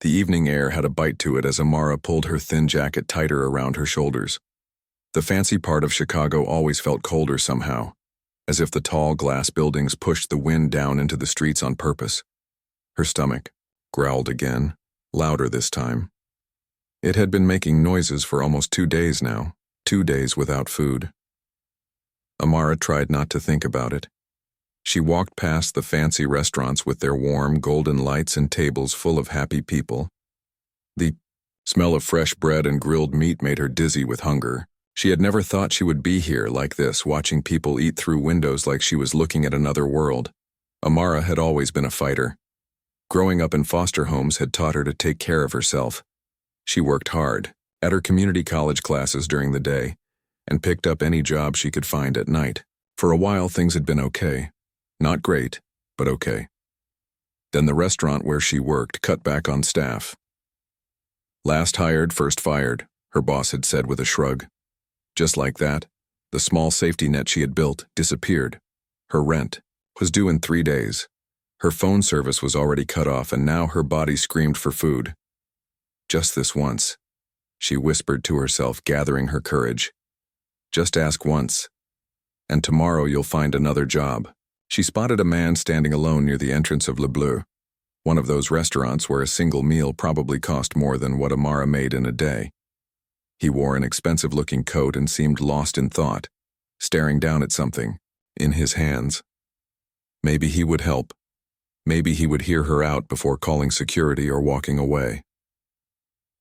The evening air had a bite to it as Amara pulled her thin jacket tighter around her shoulders. The fancy part of Chicago always felt colder somehow, as if the tall glass buildings pushed the wind down into the streets on purpose. Her stomach growled again, louder this time. It had been making noises for almost 2 days now, 2 days without food. Amara tried not to think about it. She walked past the fancy restaurants with their warm, golden lights and tables full of happy people. The smell of fresh bread and grilled meat made her dizzy with hunger. She had never thought she would be here like this, watching people eat through windows like she was looking at another world. Amara had always been a fighter. Growing up in foster homes had taught her to take care of herself. She worked hard, at her community college classes during the day, and picked up any job she could find at night. For a while, things had been okay. Not great, but okay. Then the restaurant where she worked cut back on staff. Last hired, first fired, her boss had said with a shrug. Just like that, the small safety net she had built disappeared. Her rent was due in 3 days. Her phone service was already cut off, and now her body screamed for food. Just this once, she whispered to herself, gathering her courage. Just ask once, and tomorrow you'll find another job. She spotted a man standing alone near the entrance of Le Bleu, one of those restaurants where a single meal probably cost more than what Amara made in a day. He wore an expensive-looking coat and seemed lost in thought, staring down at something, in his hands. Maybe he would help. Maybe he would hear her out before calling security or walking away.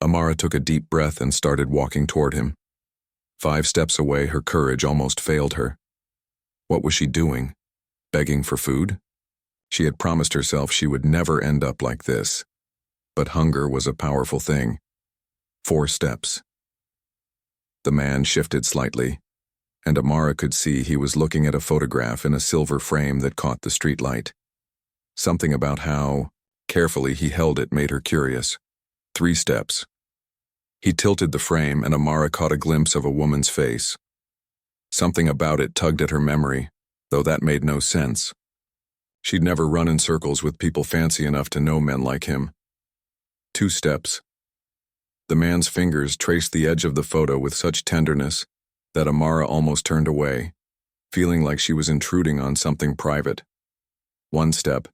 Amara took a deep breath and started walking toward him. 5 steps away, her courage almost failed her. What was she doing? Begging for food? She had promised herself she would never end up like this. But hunger was a powerful thing. 4 steps. The man shifted slightly, and Amara could see he was looking at a photograph in a silver frame that caught the streetlight. Something about how carefully he held it made her curious. 3 steps. He tilted the frame, and Amara caught a glimpse of a woman's face. Something about it tugged at her memory, though that made no sense. She'd never run in circles with people fancy enough to know men like him. 2 steps. The man's fingers traced the edge of the photo with such tenderness that Amara almost turned away, feeling like she was intruding on something private. 1 step,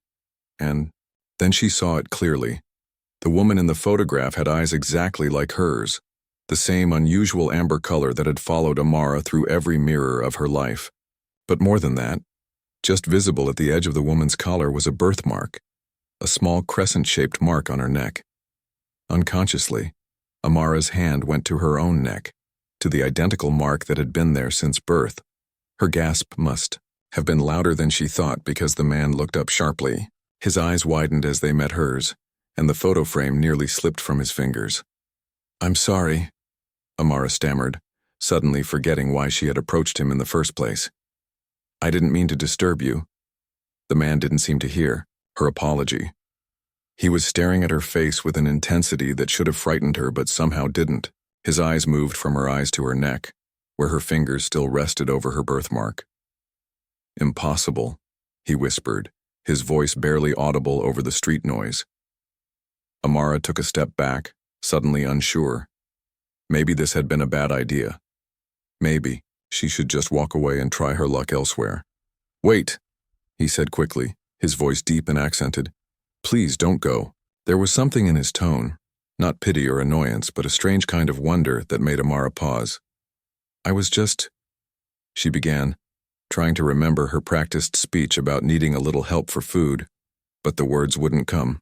and then she saw it clearly. The woman in the photograph had eyes exactly like hers, the same unusual amber color that had followed Amara through every mirror of her life. But more than that, just visible at the edge of the woman's collar was a birthmark, a small crescent-shaped mark on her neck. Unconsciously, Amara's hand went to her own neck, to the identical mark that had been there since birth. Her gasp must have been louder than she thought because the man looked up sharply. His eyes widened as they met hers, and the photo frame nearly slipped from his fingers. "I'm sorry," Amara stammered, suddenly forgetting why she had approached him in the first place. "I didn't mean to disturb you." The man didn't seem to hear her apology. He was staring at her face with an intensity that should have frightened her but somehow didn't. His eyes moved from her eyes to her neck, where her fingers still rested over her birthmark. "Impossible," he whispered, his voice barely audible over the street noise. Amara took a step back, suddenly unsure. Maybe this had been a bad idea. Maybe she should just walk away and try her luck elsewhere. "Wait," he said quickly, his voice deep and accented. "Please don't go." There was something in his tone, not pity or annoyance, but a strange kind of wonder that made Amara pause. "I was just," she began, trying to remember her practiced speech about needing a little help for food, but the words wouldn't come.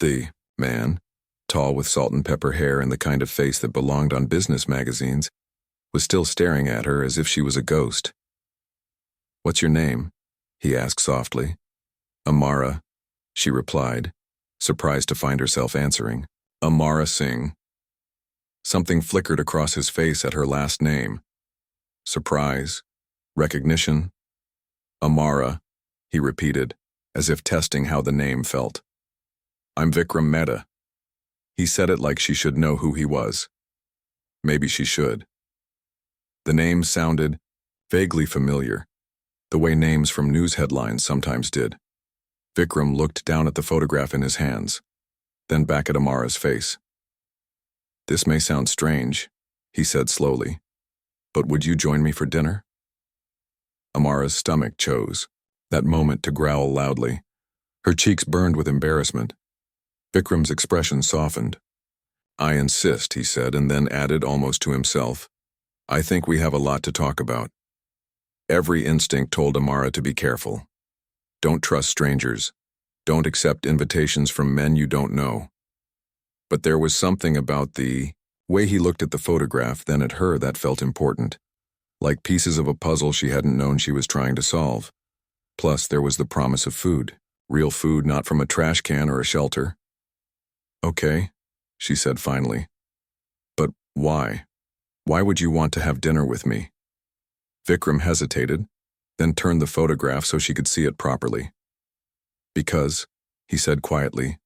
The man, tall with salt and pepper hair and the kind of face that belonged on business magazines, was still staring at her as if she was a ghost. "What's your name?" he asked softly. "Amara," she replied, surprised to find herself answering. "Amara Singh." Something flickered across his face at her last name. Surprise? Recognition? "Amara," he repeated, as if testing how the name felt. "I'm Vikram Mehta." He said it like she should know who he was. Maybe she should. The name sounded vaguely familiar, the way names from news headlines sometimes did. Vikram looked down at the photograph in his hands, then back at Amara's face. "This may sound strange," he said slowly, "but would you join me for dinner?" Amara's stomach chose that moment to growl loudly. Her cheeks burned with embarrassment. Vikram's expression softened. "I insist," he said, and then added almost to himself, "I think we have a lot to talk about." Every instinct told Amara to be careful. Don't trust strangers. Don't accept invitations from men you don't know. But there was something about the way he looked at the photograph, then at her, that felt important, like pieces of a puzzle she hadn't known she was trying to solve. Plus, there was the promise of food. Real food, not from a trash can or a shelter. "Okay," she said finally. "But why? Why would you want to have dinner with me?" Vikram hesitated, then turned the photograph so she could see it properly. "Because," he said quietly,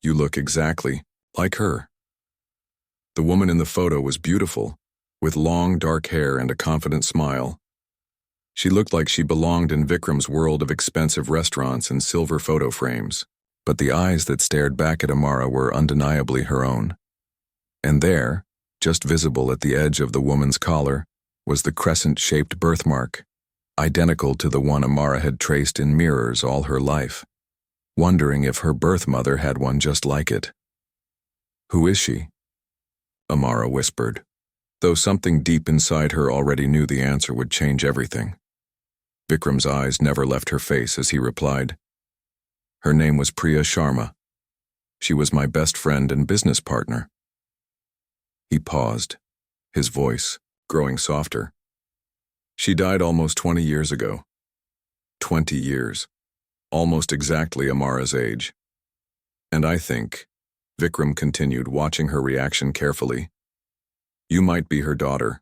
"you look exactly like her." The woman in the photo was beautiful, with long dark hair and a confident smile. She looked like she belonged in Vikram's world of expensive restaurants and silver photo frames, but the eyes that stared back at Amara were undeniably her own. And there, just visible at the edge of the woman's collar, was the crescent-shaped birthmark, identical to the one Amara had traced in mirrors all her life, wondering if her birth mother had one just like it. "Who is she?" Amara whispered, though something deep inside her already knew the answer would change everything. Vikram's eyes never left her face as he replied, "Her name was Priya Sharma. She was my best friend and business partner." He paused, his voice growing softer. "She died almost 20 years ago. 20 years. Almost exactly Amara's age. And I think," Vikram continued, watching her reaction carefully, "you might be her daughter."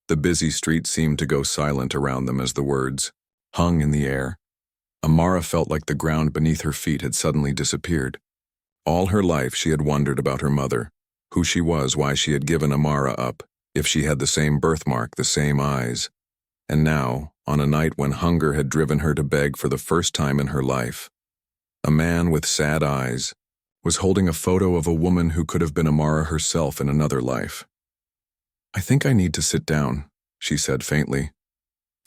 The busy street seemed to go silent around them as the words hung in the air. Amara felt like the ground beneath her feet had suddenly disappeared. All her life she had wondered about her mother, who she was, why she had given Amara up, if she had the same birthmark, the same eyes. And now, on a night when hunger had driven her to beg for the first time in her life, a man with sad eyes was holding a photo of a woman who could have been Amara herself in another life. "I think I need to sit down," she said faintly.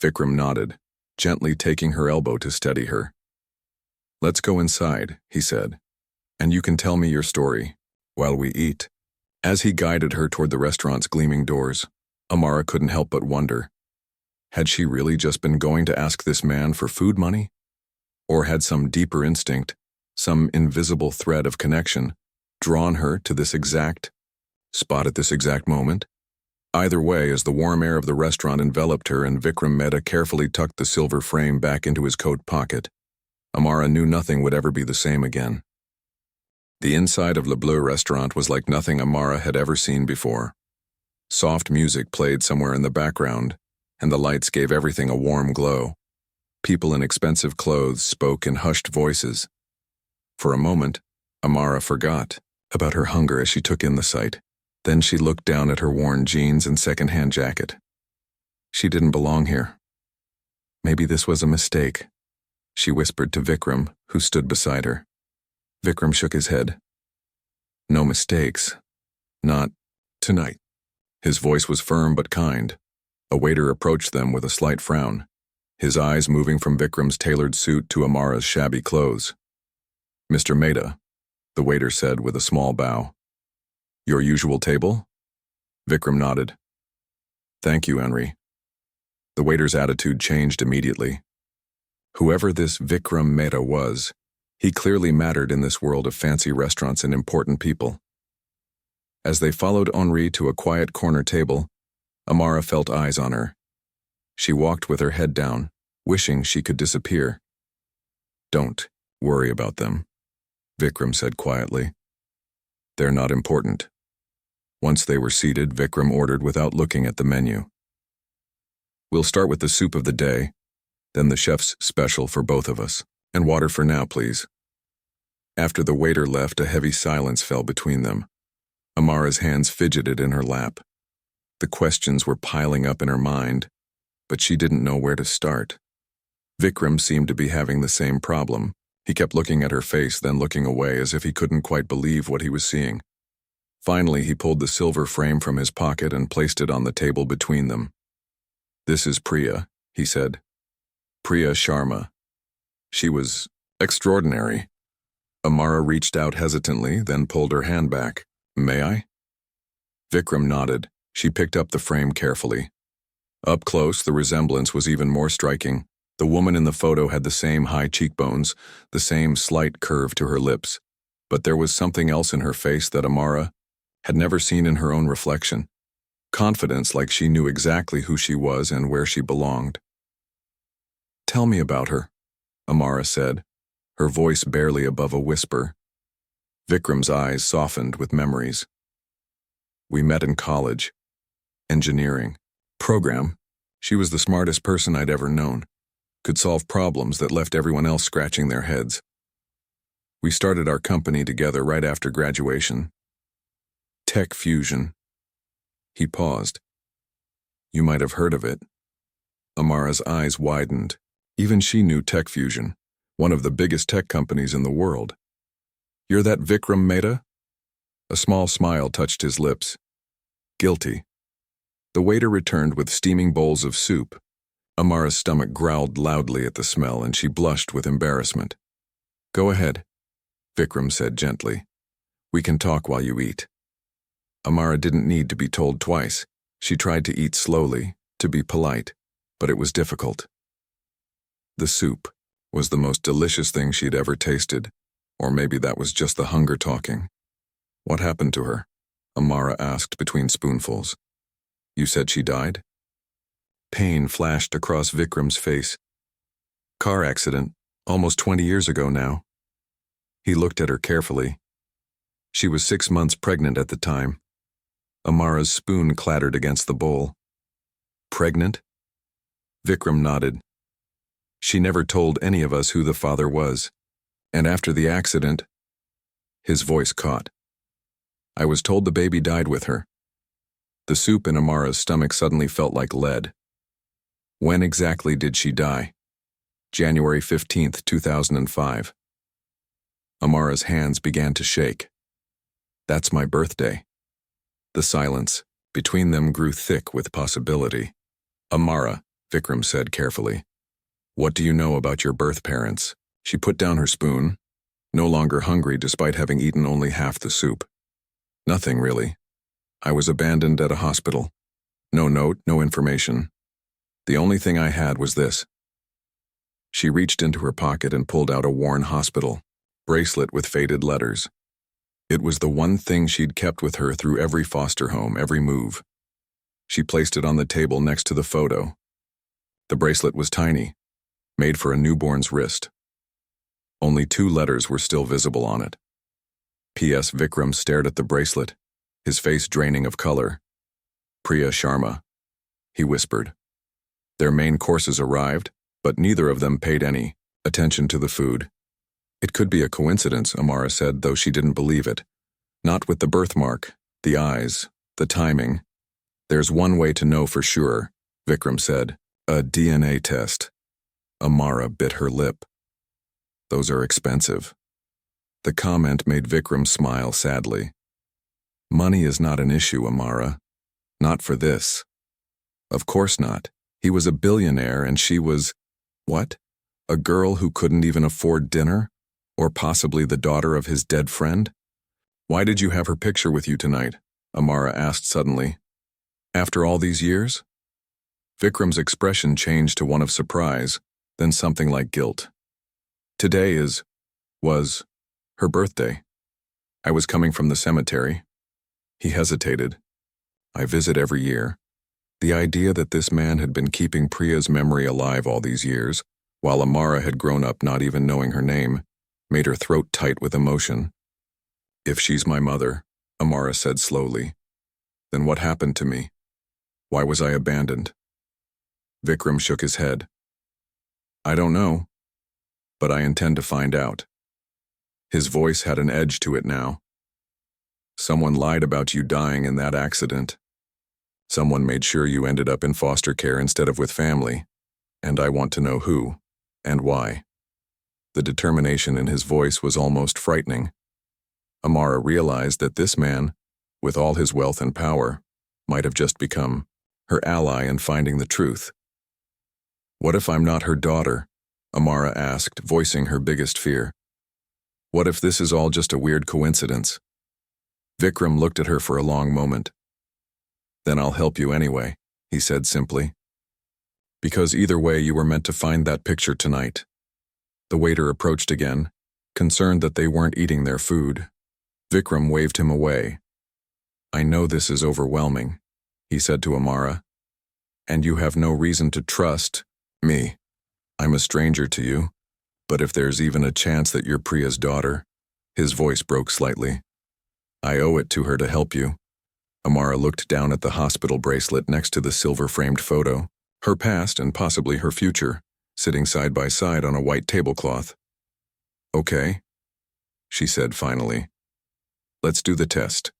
Vikram nodded, gently taking her elbow to steady her. "Let's go inside," he said, "and you can tell me your story while we eat." As he guided her toward the restaurant's gleaming doors, Amara couldn't help but wonder, had she really just been going to ask this man for food money? Or had some deeper instinct, some invisible thread of connection, drawn her to this exact spot at this exact moment? Either way, as the warm air of the restaurant enveloped her and Vikram Mehta carefully tucked the silver frame back into his coat pocket, Amara knew nothing would ever be the same again. The inside of Le Bleu restaurant was like nothing Amara had ever seen before. Soft music played somewhere in the background, and the lights gave everything a warm glow. People in expensive clothes spoke in hushed voices. For a moment, Amara forgot about her hunger as she took in the sight. Then she looked down at her worn jeans and second-hand jacket. She didn't belong here. Maybe this was a mistake, she whispered to Vikram, who stood beside her. Vikram shook his head. "No mistakes. Not tonight." His voice was firm but kind. A waiter approached them with a slight frown, his eyes moving from Vikram's tailored suit to Amara's shabby clothes. "Mr. Mehta," the waiter said with a small bow. "Your usual table?" Vikram nodded. "Thank you, Henry." The waiter's attitude changed immediately. Whoever this Vikram Mehta was, he clearly mattered in this world of fancy restaurants and important people. As they followed Henri to a quiet corner table, Amara felt eyes on her. She walked with her head down, wishing she could disappear. "Don't worry about them," Vikram said quietly. "They're not important." Once they were seated, Vikram ordered without looking at the menu. "We'll start with the soup of the day, then the chef's special for both of us, and water for now, please." After the waiter left, a heavy silence fell between them. Amara's hands fidgeted in her lap. The questions were piling up in her mind, but she didn't know where to start. Vikram seemed to be having the same problem, He kept looking at her face, then looking away as if he couldn't quite believe what he was seeing. Finally, he pulled the silver frame from his pocket and placed it on the table between them. "This is Priya," he said. "Priya Sharma. She was extraordinary." Amara reached out hesitantly, then pulled her hand back. "May I?" Vikram nodded. She picked up the frame carefully. Up close, the resemblance was even more striking. The woman in the photo had the same high cheekbones, the same slight curve to her lips. But there was something else in her face that Amara had never seen in her own reflection. Confidence, like she knew exactly who she was and where she belonged. "Tell me about her," Amara said, her voice barely above a whisper. Vikram's eyes softened with memories. "We met in college. Engineering. Program. She was the smartest person I'd ever known. Could solve problems that left everyone else scratching their heads. We started our company together right after graduation. Tech Fusion." He paused. "You might have heard of it." Amara's eyes widened. Even she knew Tech Fusion, one of the biggest tech companies in the world. "You're that Vikram Mehta?" A small smile touched his lips. "Guilty." The waiter returned with steaming bowls of soup. Amara's stomach growled loudly at the smell, and she blushed with embarrassment. "Go ahead," Vikram said gently. "We can talk while you eat." Amara didn't need to be told twice. She tried to eat slowly, to be polite, but it was difficult. The soup was the most delicious thing she'd ever tasted, or maybe that was just the hunger talking. "What happened to her?" Amara asked between spoonfuls. "You said she died?" Pain flashed across Vikram's face. "Car accident, almost 20 years ago now." He looked at her carefully. She was 6 months pregnant at the time. Amara's spoon clattered against the bowl. "Pregnant?" Vikram nodded. "She never told any of us who the father was. And after the accident," his voice caught, "I was told the baby died with her." The soup in Amara's stomach suddenly felt like lead. "When exactly did she die?" "January 15th, 2005. Amara's hands began to shake. "That's my birthday." The silence between them grew thick with possibility. "Amara," Vikram said carefully, "what do you know about your birth parents?" She put down her spoon, no longer hungry despite having eaten only half the soup. "Nothing, really. I was abandoned at a hospital. No note, no information. The only thing I had was this." She reached into her pocket and pulled out a worn hospital bracelet with faded letters. It was the one thing she'd kept with her through every foster home, every move. She placed it on the table next to the photo. The bracelet was tiny, made for a newborn's wrist. Only 2 letters were still visible on it. P.S. Vikram stared at the bracelet, his face draining of color. "Priya Sharma," he whispered. Their main courses arrived, but neither of them paid any attention to the food. "It could be a coincidence," Amara said, though she didn't believe it. "Not with the birthmark, the eyes, the timing. There's one way to know for sure," Vikram said. "A DNA test." Amara bit her lip. "Those are expensive." The comment made Vikram smile sadly. "Money is not an issue, Amara. Not for this." "Of course not. He was a billionaire and she was, what? A girl who couldn't even afford dinner? Or possibly the daughter of his dead friend?" "Why did you have her picture with you tonight?" Amara asked suddenly. "After all these years?" Vikram's expression changed to one of surprise, then something like guilt. "Today was her birthday. I was coming from the cemetery." He hesitated. "I visit every year." The idea that this man had been keeping Priya's memory alive all these years, while Amara had grown up not even knowing her name, made her throat tight with emotion. "If she's my mother," Amara said slowly, "then what happened to me? Why was I abandoned?" Vikram shook his head. "I don't know, but I intend to find out." His voice had an edge to it now. "Someone lied about you dying in that accident. Someone made sure you ended up in foster care instead of with family, and I want to know who and why." The determination in his voice was almost frightening. Amara realized that this man, with all his wealth and power, might have just become her ally in finding the truth. "What if I'm not her daughter?" Amara asked, voicing her biggest fear. "What if this is all just a weird coincidence?" Vikram looked at her for a long moment. "Then I'll help you anyway," he said simply. "Because either way you were meant to find that picture tonight." The waiter approached again, concerned that they weren't eating their food. Vikram waved him away. "I know this is overwhelming," he said to Amara, "and you have no reason to trust me. I'm a stranger to you, but if there's even a chance that you're Priya's daughter," his voice broke slightly, "I owe it to her to help you." Amara looked down at the hospital bracelet next to the silver-framed photo, her past and possibly her future, sitting side by side on a white tablecloth. "Okay," she said finally. "Let's do the test."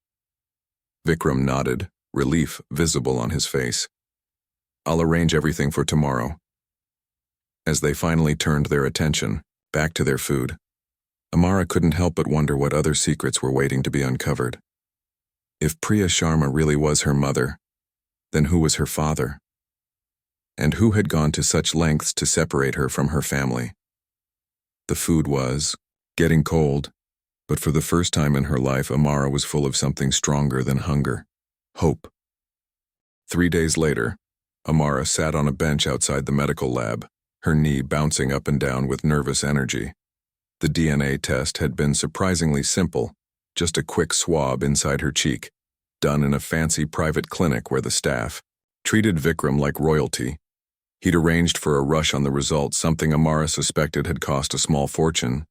Vikram nodded, relief visible on his face. "I'll arrange everything for tomorrow." As they finally turned their attention back to their food, Amara couldn't help but wonder what other secrets were waiting to be uncovered. If Priya Sharma really was her mother, then who was her father? And who had gone to such lengths to separate her from her family? The food was getting cold, but for the first time in her life, Amara was full of something stronger than hunger: hope. 3 days later, Amara sat on a bench outside the medical lab, her knee bouncing up and down with nervous energy. The DNA test had been surprisingly simple, just a quick swab inside her cheek, done in a fancy private clinic where the staff treated Vikram like royalty. He'd arranged for a rush on the results, something Amara suspected had cost a small fortune.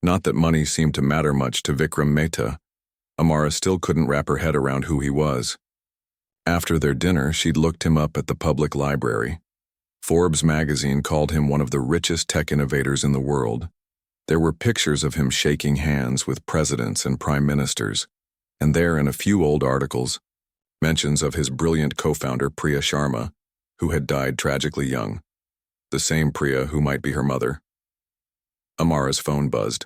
Not that money seemed to matter much to Vikram Mehta. Amara still couldn't wrap her head around who he was. After their dinner, she'd looked him up at the public library. Forbes magazine called him one of the richest tech innovators in the world. There were pictures of him shaking hands with presidents and prime ministers, and there in a few old articles, mentions of his brilliant co-founder Priya Sharma, who had died tragically young, the same Priya who might be her mother. Amara's phone buzzed.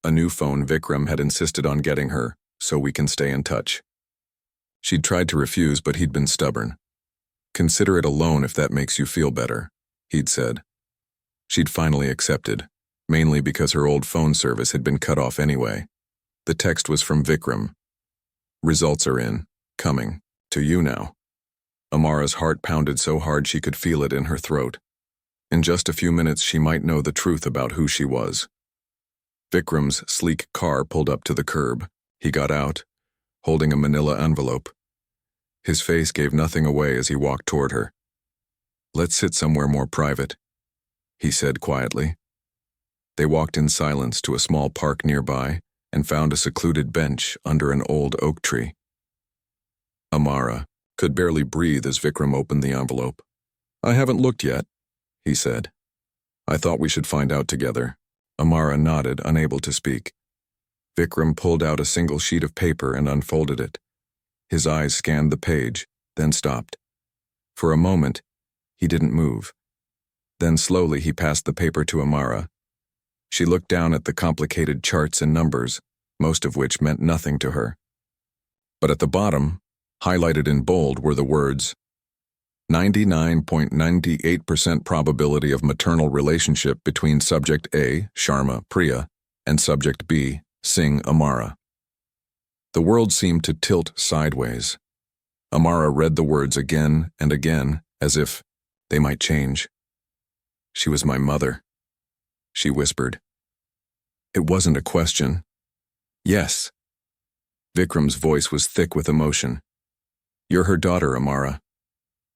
A new phone Vikram had insisted on getting her, so we can stay in touch. She'd tried to refuse, but he'd been stubborn. "Consider it a loan if that makes you feel better," he'd said. She'd finally accepted, mainly because her old phone service had been cut off anyway. The text was from Vikram. "Results are in, coming, to you now." Amara's heart pounded so hard she could feel it in her throat. In just a few minutes she might know the truth about who she was. Vikram's sleek car pulled up to the curb. He got out, holding a manila envelope. His face gave nothing away as he walked toward her. "Let's sit somewhere more private," he said quietly. They walked in silence to a small park nearby and found a secluded bench under an old oak tree. Amara could barely breathe as Vikram opened the envelope. "I haven't looked yet," he said. "I thought we should find out together." Amara nodded, unable to speak. Vikram pulled out a single sheet of paper and unfolded it. His eyes scanned the page, then stopped. For a moment, he didn't move. Then slowly he passed the paper to Amara. She looked down at the complicated charts and numbers, most of which meant nothing to her. But at the bottom, highlighted in bold, were the words, 99.98% probability of maternal relationship between subject A, Sharma, Priya, and subject B, Singh, Amara. The world seemed to tilt sideways. Amara read the words again and again, as if they might change. "She was my mother," she whispered. It wasn't a question. "Yes." Vikram's voice was thick with emotion. "You're her daughter, Amara.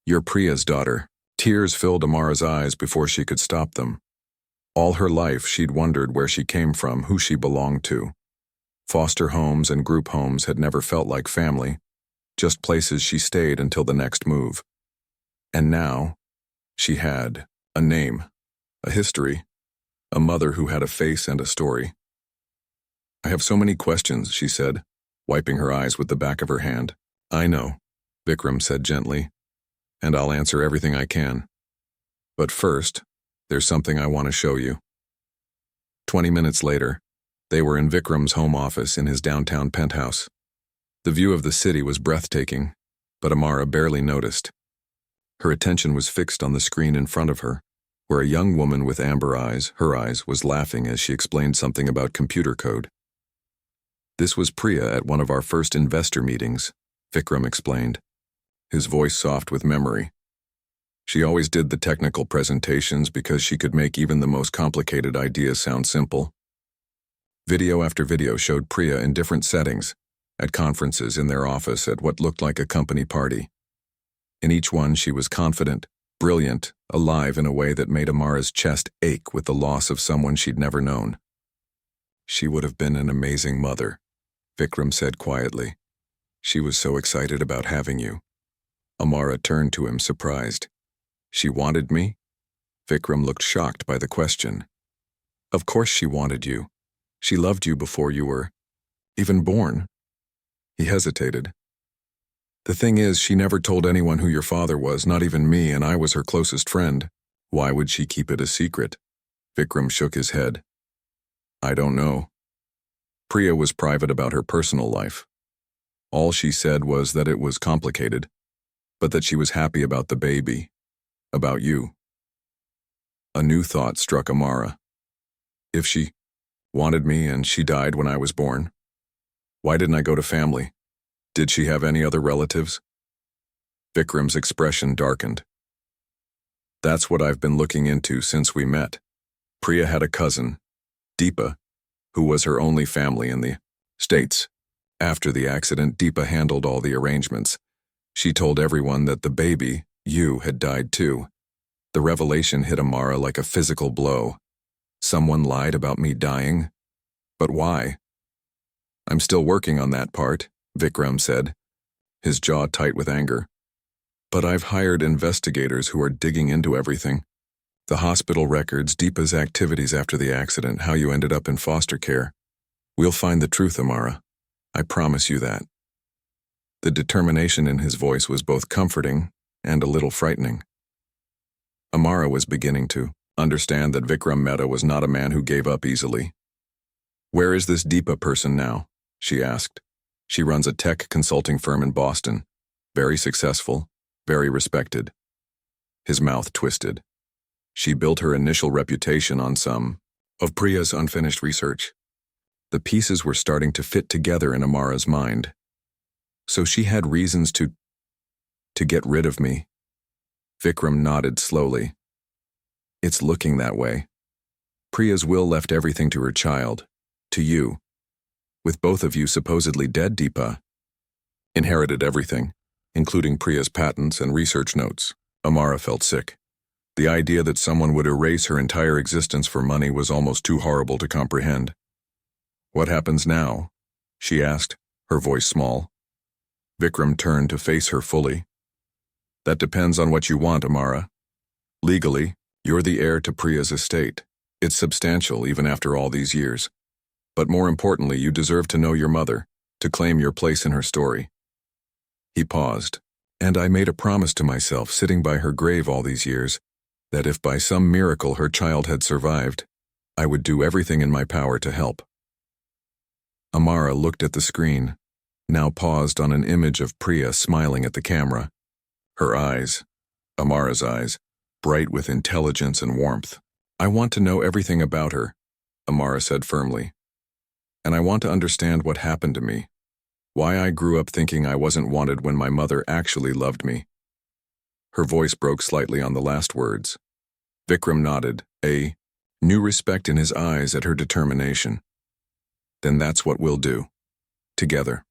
You're Priya's daughter." Tears filled Amara's eyes before she could stop them. All her life she'd wondered where she came from, who she belonged to. Foster homes and group homes had never felt like family, just places she stayed until the next move. And now, she had a name, a history, a mother who had a face and a story. "I have so many questions," she said, wiping her eyes with the back of her hand. "I know," Vikram said gently, "and I'll answer everything I can. But first, there's something I want to show you." 20 minutes later, they were in Vikram's home office in his downtown penthouse. The view of the city was breathtaking, but Amara barely noticed. Her attention was fixed on the screen in front of her, where a young woman with amber eyes, her eyes, was laughing as she explained something about computer code. "This was Priya at one of our first investor meetings," Vikram explained, his voice soft with memory. "She always did the technical presentations because she could make even the most complicated ideas sound simple." Video after video showed Priya in different settings, at conferences, in their office, at what looked like a company party. In each one, she was confident, brilliant, alive in a way that made Amara's chest ache with the loss of someone she'd never known. "She would have been an amazing mother," Vikram said quietly. "She was so excited about having you." Amara turned to him, surprised. "She wanted me?" Vikram looked shocked by the question. "Of course she wanted you. She loved you before you were even born." He hesitated. "The thing is, she never told anyone who your father was, not even me, and I was her closest friend. Why would she keep it a secret?" Vikram shook his head. "I don't know. Priya was private about her personal life. All she said was that it was complicated, but that she was happy about the baby, about you." A new thought struck Amara. If she wanted me and she died when I was born, why didn't I go to family? Did she have any other relatives? Vikram's expression darkened. "That's what I've been looking into since we met. Priya had a cousin, Deepa, who was her only family in the States. After the accident, Deepa handled all the arrangements. She told everyone that the baby, you, had died too. The revelation hit Amara like a physical blow. Someone lied about me dying? But why?" "I'm still working on that part," Vikram said, his jaw tight with anger. "But I've hired investigators who are digging into everything. The hospital records, Deepa's activities after the accident, how you ended up in foster care. We'll find the truth, Amara. I promise you that." The determination in his voice was both comforting and a little frightening. Amara was beginning to understand that Vikram Mehta was not a man who gave up easily. "Where is this Deepa person now?" she asked. "She runs a tech consulting firm in Boston. Very successful, very respected." His mouth twisted. "She built her initial reputation on some of Priya's unfinished research." The pieces were starting to fit together in Amara's mind. "So she had reasons to get rid of me." Vikram nodded slowly. "It's looking that way. Priya's will left everything to her child, to you. With both of you supposedly dead, Deepa inherited everything, including Priya's patents and research notes." Amara felt sick. The idea that someone would erase her entire existence for money was almost too horrible to comprehend. "What happens now?" she asked, her voice small. Vikram turned to face her fully. "That depends on what you want, Amara. Legally, you're the heir to Priya's estate. It's substantial even after all these years. But more importantly, you deserve to know your mother, to claim your place in her story." He paused. "And I made a promise to myself, sitting by her grave all these years, that if by some miracle her child had survived, I would do everything in my power to help." Amara looked at the screen, now paused on an image of Priya smiling at the camera. Her eyes, Amara's eyes, bright with intelligence and warmth. "I want to know everything about her," Amara said firmly. "And I want to understand what happened to me. Why I grew up thinking I wasn't wanted when my mother actually loved me." Her voice broke slightly on the last words. Vikram nodded, a new respect in his eyes at her determination. "Then that's what we'll do. Together."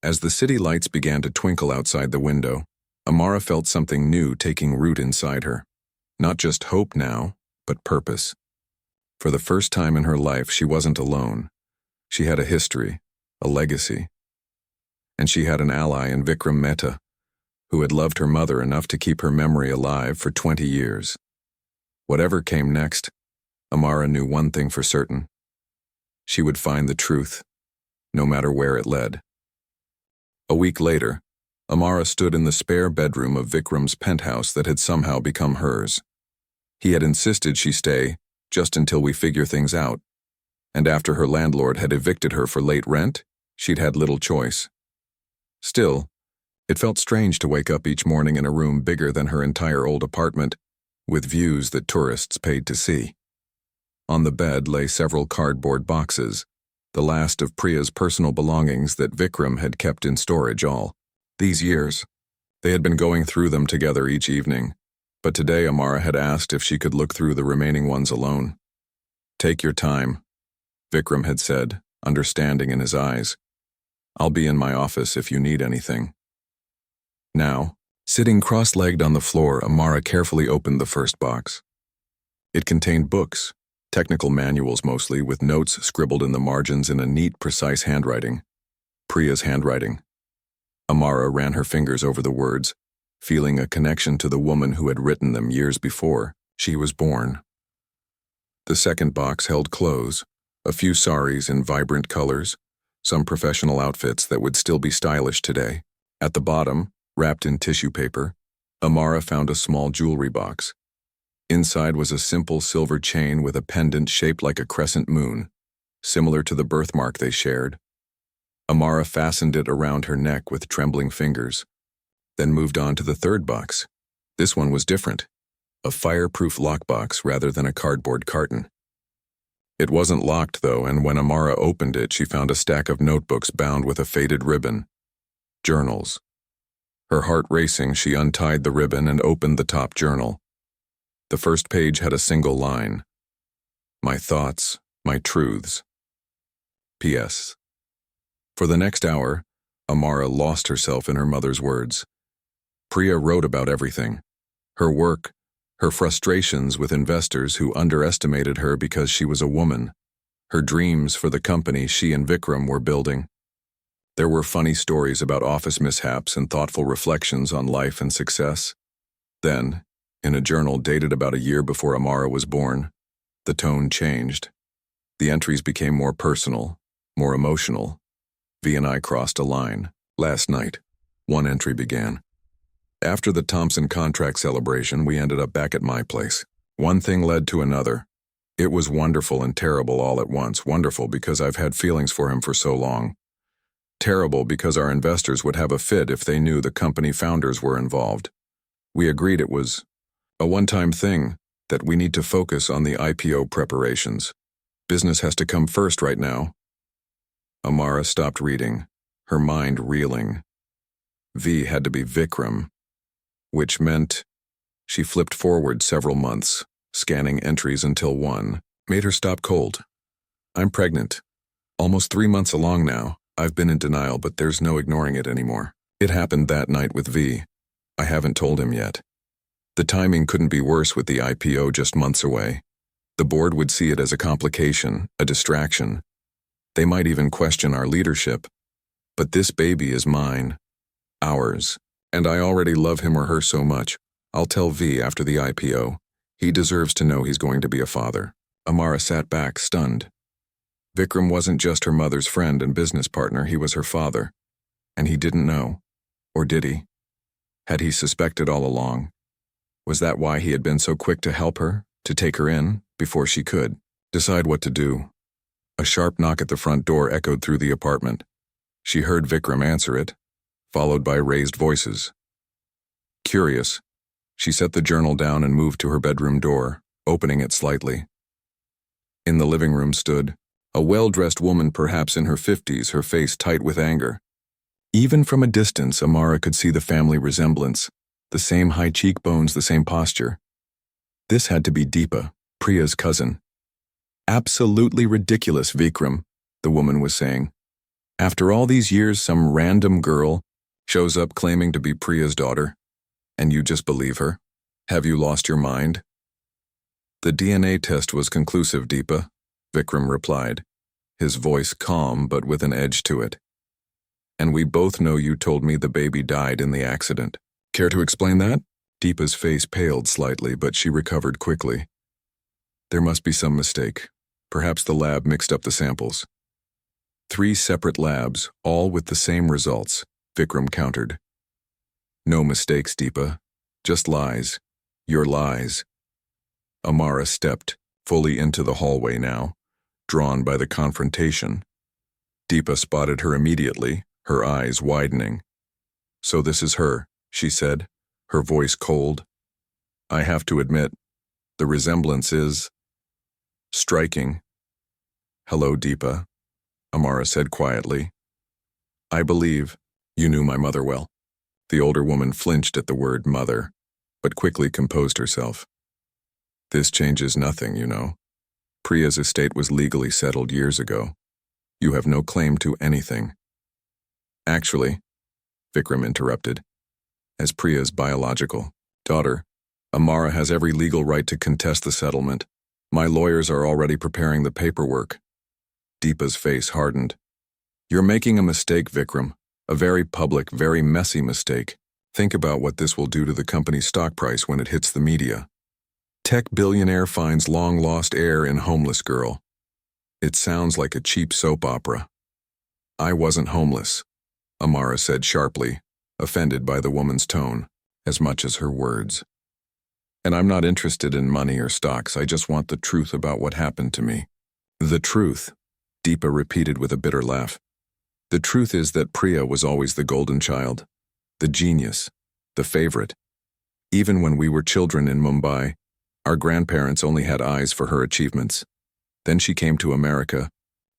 As the city lights began to twinkle outside the window, Amara felt something new taking root inside her. Not just hope now, but purpose. For the first time in her life, she wasn't alone. She had a history, a legacy. And she had an ally in Vikram Mehta, who had loved her mother enough to keep her memory alive for 20 years. Whatever came next, Amara knew one thing for certain. She would find the truth, no matter where it led. A week later, Amara stood in the spare bedroom of Vikram's penthouse that had somehow become hers. He had insisted she stay just until we figure things out. And after her landlord had evicted her for late rent, she'd had little choice. Still, it felt strange to wake up each morning in a room bigger than her entire old apartment, with views that tourists paid to see. On the bed lay several cardboard boxes, the last of Priya's personal belongings that Vikram had kept in storage all these years. They had been going through them together each evening, but today Amara had asked if she could look through the remaining ones alone. "Take your time," Vikram had said, understanding in his eyes. "I'll be in my office if you need anything." Now, sitting cross-legged on the floor, Amara carefully opened the first box. It contained books, technical manuals mostly, with notes scribbled in the margins in a neat, precise handwriting. Priya's handwriting. Amara ran her fingers over the words, feeling a connection to the woman who had written them years before she was born. The second box held clothes, a few saris in vibrant colors, some professional outfits that would still be stylish today. At the bottom, wrapped in tissue paper, Amara found a small jewelry box. Inside was a simple silver chain with a pendant shaped like a crescent moon, similar to the birthmark they shared. Amara fastened it around her neck with trembling fingers, then moved on to the third box. This one was different, a fireproof lockbox rather than a cardboard carton. It wasn't locked, though, and when Amara opened it, she found a stack of notebooks bound with a faded ribbon. Journals. Her heart racing, she untied the ribbon and opened the top journal. The first page had a single line. "My thoughts, my truths. P.S." For the next hour, Amara lost herself in her mother's words. Priya wrote about everything. Her work, her frustrations with investors who underestimated her because she was a woman, her dreams for the company she and Vikram were building. There were funny stories about office mishaps and thoughtful reflections on life and success. Then, in a journal dated about a year before Amara was born, the tone changed. The entries became more personal, more emotional. V and I crossed a line. "Last night," one entry began. "After the Thompson contract celebration, we ended up back at my place. One thing led to another. It was wonderful and terrible all at once. Wonderful because I've had feelings for him for so long. Terrible because our investors would have a fit if they knew the company founders were involved. We agreed it was a one-time thing, that we need to focus on the IPO preparations. Business has to come first right now." Amara stopped reading, her mind reeling. V had to be Vikram, which meant she flipped forward several months, scanning entries until one made her stop cold. "I'm pregnant. Almost 3 months along now. I've been in denial, but there's no ignoring it anymore. It happened that night with V. I haven't told him yet. The timing couldn't be worse with the IPO just months away. The board would see it as a complication, a distraction. They might even question our leadership. But this baby is mine. Ours. And I already love him or her so much. I'll tell V after the IPO. He deserves to know he's going to be a father." Amara sat back, stunned. Vikram wasn't just her mother's friend and business partner, he was her father. And he didn't know. Or did he? Had he suspected all along? Was that why he had been so quick to help her, to take her in, before she could decide what to do? A sharp knock at the front door echoed through the apartment. She heard Vikram answer it, followed by raised voices. Curious, she set the journal down and moved to her bedroom door, opening it slightly. In the living room stood a well-dressed woman, perhaps in her 50s, her face tight with anger. Even from a distance, Amara could see the family resemblance, the same high cheekbones, the same posture. This had to be Deepa, Priya's cousin. "Absolutely ridiculous, Vikram," the woman was saying. "After all these years, some random girl shows up claiming to be Priya's daughter, and you just believe her? Have you lost your mind?" "The DNA test was conclusive, Deepa," Vikram replied, his voice calm but with an edge to it. "And we both know you told me the baby died in the accident. Care to explain that?" Deepa's face paled slightly, but she recovered quickly. "There must be some mistake. Perhaps the lab mixed up the samples." 3 separate labs, all with the same results, Vikram countered. "No mistakes, Deepa. Just lies. Your lies." Amara stepped, fully into the hallway now, drawn by the confrontation. Deepa spotted her immediately, her eyes widening. "So this is her," she said, her voice cold. "I have to admit, the resemblance is striking." "Hello, Deepa," Amara said quietly. "I believe you knew my mother well." The older woman flinched at the word mother, but quickly composed herself. "This changes nothing, you know. Priya's estate was legally settled years ago. You have no claim to anything." "Actually," Vikram interrupted, "as Priya's biological daughter, Amara has every legal right to contest the settlement. My lawyers are already preparing the paperwork." Deepa's face hardened. "You're making a mistake, Vikram. A very public, very messy mistake. Think about what this will do to the company's stock price when it hits the media. Tech billionaire finds long-lost heir in homeless girl. It sounds like a cheap soap opera." "I wasn't homeless," Amara said sharply, offended by the woman's tone, as much as her words. "And I'm not interested in money or stocks. I just want the truth about what happened to me." "The truth," Deepa repeated with a bitter laugh. "The truth is that Priya was always the golden child, the genius, the favorite. Even when we were children in Mumbai, our grandparents only had eyes for her achievements. Then she came to America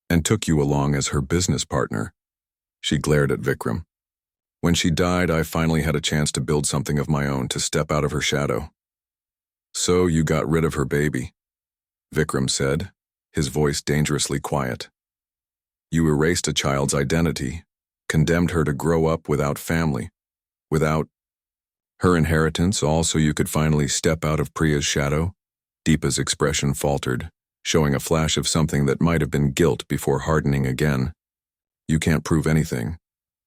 and took you along as her business partner." She glared at Vikram. "When she died, I finally had a chance to build something of my own, to step out of her shadow." "So you got rid of her baby," Vikram said, his voice dangerously quiet. "You erased a child's identity, condemned her to grow up without family, without her inheritance, all so you could finally step out of Priya's shadow?" Deepa's expression faltered, showing a flash of something that might have been guilt before hardening again. "You can't prove anything."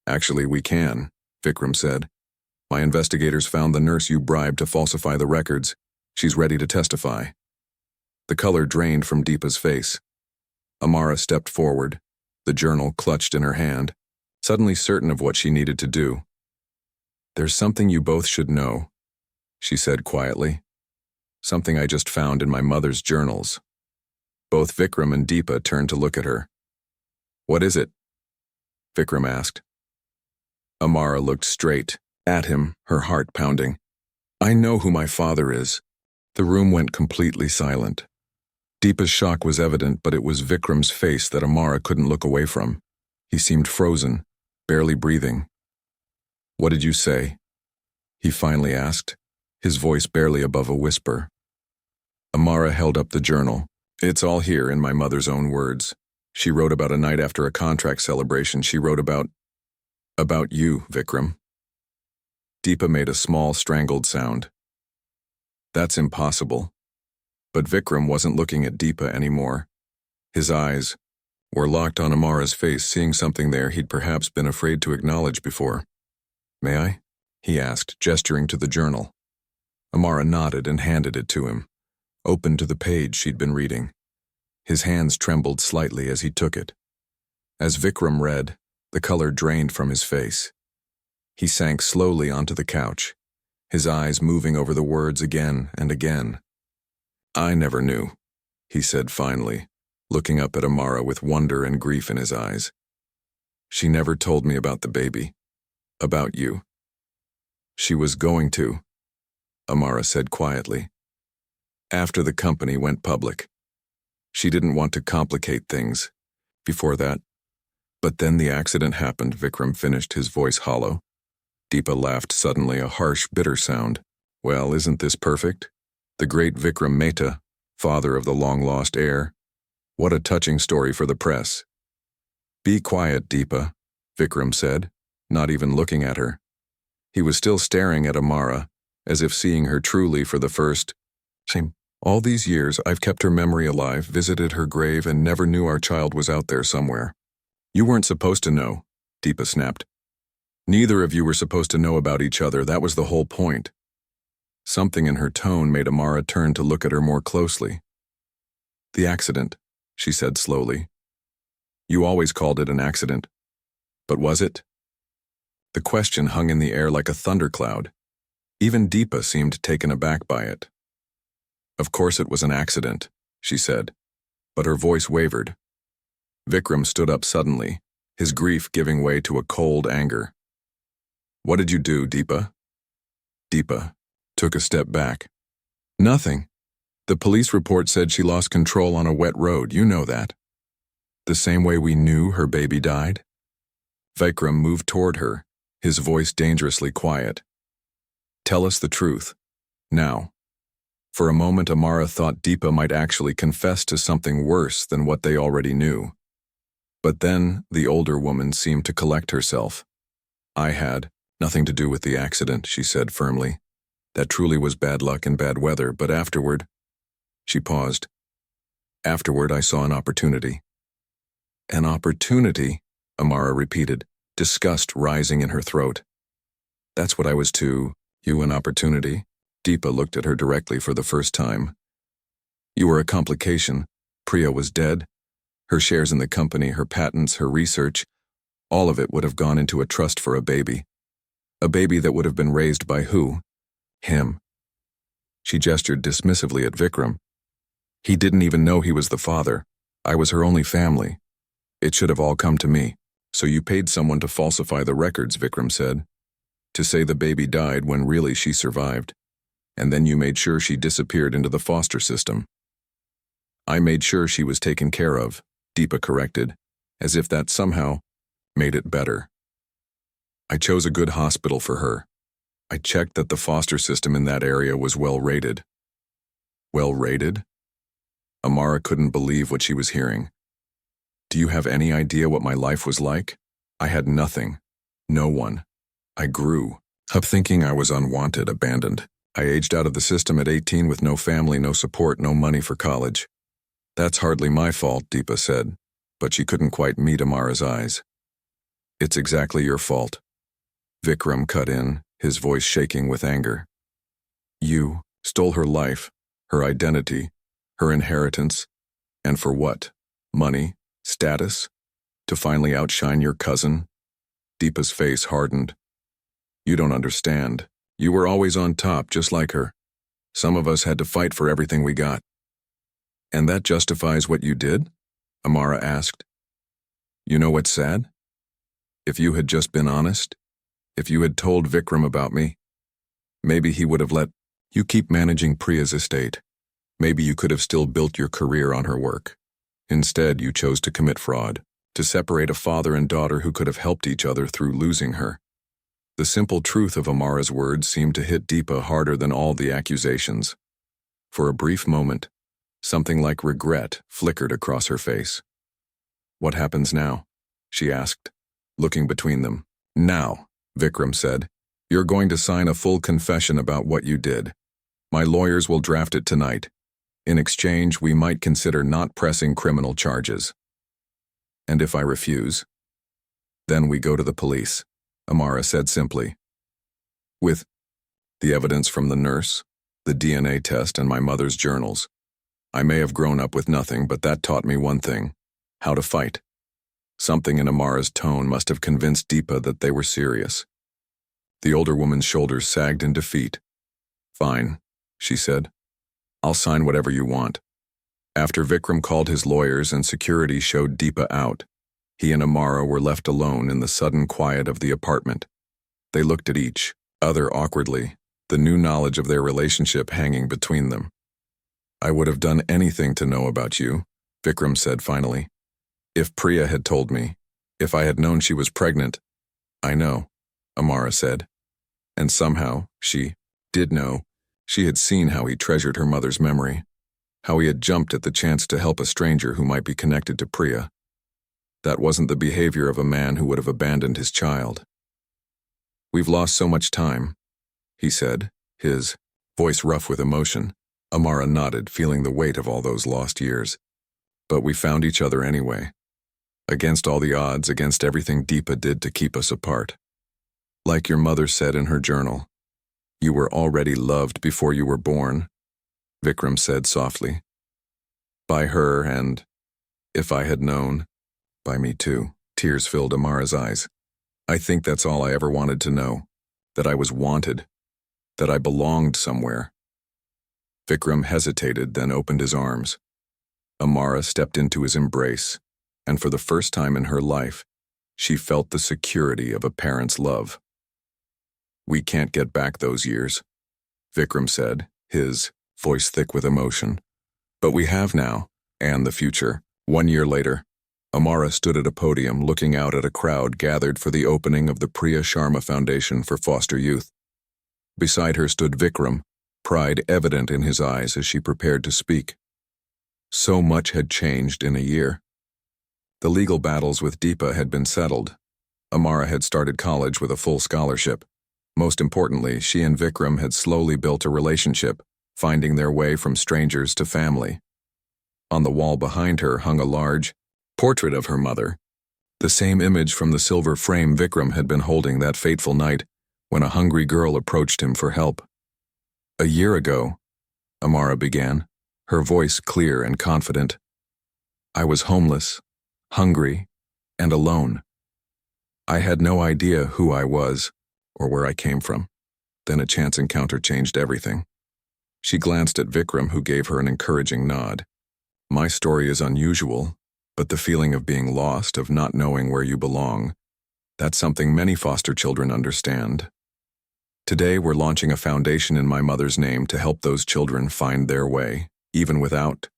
"Actually, we can," Vikram said. "My investigators found the nurse you bribed to falsify the records. She's ready to testify." The color drained from Deepa's face. Amara stepped forward, the journal clutched in her hand, suddenly certain of what she needed to do. "There's something you both should know," she said quietly. "Something I just found in my mother's journals." Both Vikram and Deepa turned to look at her. "What is it?" Vikram asked. Amara looked straight at him, her heart pounding. "I know who my father is." The room went completely silent. Deepa's shock was evident, but it was Vikram's face that Amara couldn't look away from. He seemed frozen, barely breathing. "What did you say?" he finally asked, his voice barely above a whisper. Amara held up the journal. "It's all here in my mother's own words. She wrote about a night after a contract celebration. She wrote about you, Vikram." Deepa made a small, strangled sound. "That's impossible." But Vikram wasn't looking at Deepa anymore. His eyes were locked on Amara's face, seeing something there he'd perhaps been afraid to acknowledge before. "May I?" he asked, gesturing to the journal. Amara nodded and handed it to him, opened to the page she'd been reading. His hands trembled slightly as he took it. As Vikram read, the color drained from his face. He sank slowly onto the couch, his eyes moving over the words again and again. "I never knew," he said finally, looking up at Amara with wonder and grief in his eyes. "She never told me about the baby, about you." "She was going to," Amara said quietly. "After the company went public. She didn't want to complicate things before that. But then the accident happened," Vikram finished, his voice hollow. Deepa laughed suddenly, a harsh, bitter sound. "Well, isn't this perfect? The great Vikram Mehta, father of the long-lost heir. What a touching story for the press." "Be quiet, Deepa," Vikram said, not even looking at her. He was still staring at Amara, as if seeing her truly for the first time. "All these years, I've kept her memory alive, visited her grave, and never knew our child was out there somewhere." "You weren't supposed to know," Deepa snapped. "Neither of you were supposed to know about each other. That was the whole point." Something in her tone made Amara turn to look at her more closely. "The accident," she said slowly. "You always called it an accident. But was it?" The question hung in the air like a thundercloud. Even Deepa seemed taken aback by it. "Of course it was an accident," she said, but her voice wavered. Vikram stood up suddenly, his grief giving way to a cold anger. What did you do, Deepa? Deepa took a step back. Nothing. The police report said she lost control on a wet road, you know that. The same way we knew her baby died? Vikram moved toward her, his voice dangerously quiet. Tell us the truth. Now. For a moment, Amara thought Deepa might actually confess to something worse than what they already knew. But then the older woman seemed to collect herself. I had nothing to do with the accident, she said firmly. That truly was bad luck and bad weather, but afterward... She paused. Afterward, I saw an opportunity. An opportunity, Amara repeated, disgust rising in her throat. That's what I was to, you an opportunity? Deepa looked at her directly for the first time. You were a complication. Priya was dead. Her shares in the company, her patents, her research, all of it would have gone into a trust for a baby. A baby that would have been raised by who? Him. She gestured dismissively at Vikram. He didn't even know he was the father. I was her only family. It should have all come to me. So you paid someone to falsify the records, Vikram said. To say the baby died when really she survived. And then you made sure she disappeared into the foster system. I made sure she was taken care of, Deepa corrected, as if that somehow made it better. I chose a good hospital for her. I checked that the foster system in that area was well rated. Well rated? Amara couldn't believe what she was hearing. Do you have any idea what my life was like? I had nothing. No one. I grew up thinking I was unwanted, abandoned. I aged out of the system at 18 with no family, no support, no money for college. That's hardly my fault, Deepa said, but she couldn't quite meet Amara's eyes. It's exactly your fault. Vikram cut in, his voice shaking with anger. You stole her life, her identity, her inheritance, and for what? Money? Status? To finally outshine your cousin? Deepa's face hardened. You don't understand. You were always on top, just like her. Some of us had to fight for everything we got. And that justifies what you did? Amara asked. You know what's sad? If you had just been honest, if you had told Vikram about me, maybe he would have let you keep managing Priya's estate. Maybe you could have still built your career on her work. Instead, you chose to commit fraud, to separate a father and daughter who could have helped each other through losing her. The simple truth of Amara's words seemed to hit Deepa harder than all the accusations. For a brief moment, something like regret flickered across her face. What happens now? She asked, looking between them. Now, Vikram said, you're going to sign a full confession about what you did. My lawyers will draft it tonight. In exchange, we might consider not pressing criminal charges. And if I refuse? Then we go to the police, Amara said simply. With the evidence from the nurse, the DNA test, and my mother's journals. I may have grown up with nothing, but that taught me one thing: how to fight. Something in Amara's tone must have convinced Deepa that they were serious. The older woman's shoulders sagged in defeat. Fine, she said. I'll sign whatever you want. After Vikram called his lawyers and security showed Deepa out, he and Amara were left alone in the sudden quiet of the apartment. They looked at each other awkwardly, the new knowledge of their relationship hanging between them. I would have done anything to know about you, Vikram said finally. If Priya had told me, if I had known she was pregnant. I know, Amara said. And somehow, she did know. She had seen how he treasured her mother's memory, how he had jumped at the chance to help a stranger who might be connected to Priya. That wasn't the behavior of a man who would have abandoned his child. We've lost so much time, he said, his voice rough with emotion. Amara nodded, feeling the weight of all those lost years. But we found each other anyway. Against all the odds, against everything Deepa did to keep us apart. Like your mother said in her journal, you were already loved before you were born, Vikram said softly. By her and, if I had known, by me too. Tears filled Amara's eyes. I think that's all I ever wanted to know. That I was wanted. That I belonged somewhere. Vikram hesitated, then opened his arms. Amara stepped into his embrace, and for the first time in her life, she felt the security of a parent's love. "We can't get back those years," Vikram said, his voice thick with emotion. "But we have now, and the future." 1 year later, Amara stood at a podium looking out at a crowd gathered for the opening of the Priya Sharma Foundation for Foster Youth. Beside her stood Vikram, pride evident in his eyes as she prepared to speak. So much had changed in a year. The legal battles with Deepa had been settled. Amara had started college with a full scholarship. Most importantly, she and Vikram had slowly built a relationship, finding their way from strangers to family. On the wall behind her hung a large portrait of her mother, the same image from the silver frame Vikram had been holding that fateful night when a hungry girl approached him for help. "A year ago," Amara began, her voice clear and confident, "I was homeless, hungry, and alone. I had no idea who I was or where I came from. Then a chance encounter changed everything." She glanced at Vikram, who gave her an encouraging nod. "My story is unusual, but the feeling of being lost, of not knowing where you belong, that's something many foster children understand. Today we're launching a foundation in my mother's name to help those children find their way, even without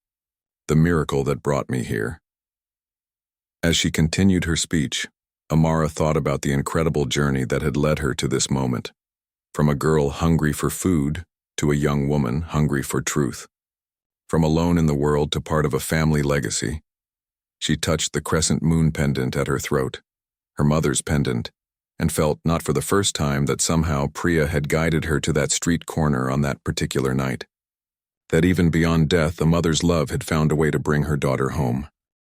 the miracle that brought me here." As she continued her speech, Amara thought about the incredible journey that had led her to this moment, from a girl hungry for food to a young woman hungry for truth, from alone in the world to part of a family legacy. She touched the crescent moon pendant at her throat, her mother's pendant, and felt, not for the first time, that somehow Priya had guided her to that street corner on that particular night. That even beyond death, a mother's love had found a way to bring her daughter home.